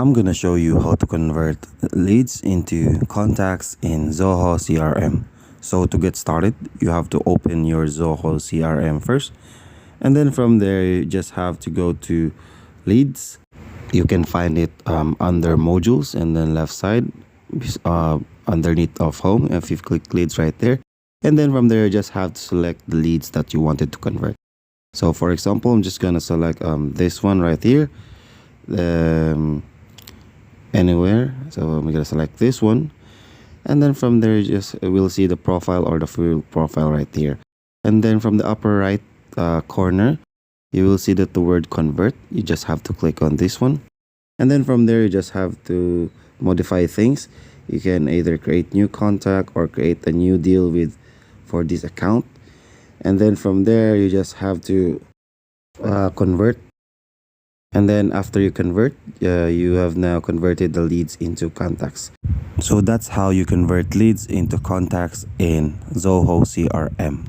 I'm gonna show you how to convert leads into contacts in Zoho CRM. So to get started, you have to open your Zoho CRM first, and then from there you just have to go to leads. You can find it under modules and then left side underneath of home. If you click leads right there, and then from there you just have to select the leads that you wanted to convert. So for example, I'm just gonna select this one right here. Anywhere, so I'm gonna select this one, and then from there just we'll see the profile or the full profile right here, and then from the upper right corner you will see that the word convert. You just have to click on this one, and then from there you just have to modify things. You can either create new contact or create a new deal with for this account, and then from there you just have to convert. And then after you convert, you have now converted the leads into contacts. So that's how you convert leads into contacts in Zoho CRM.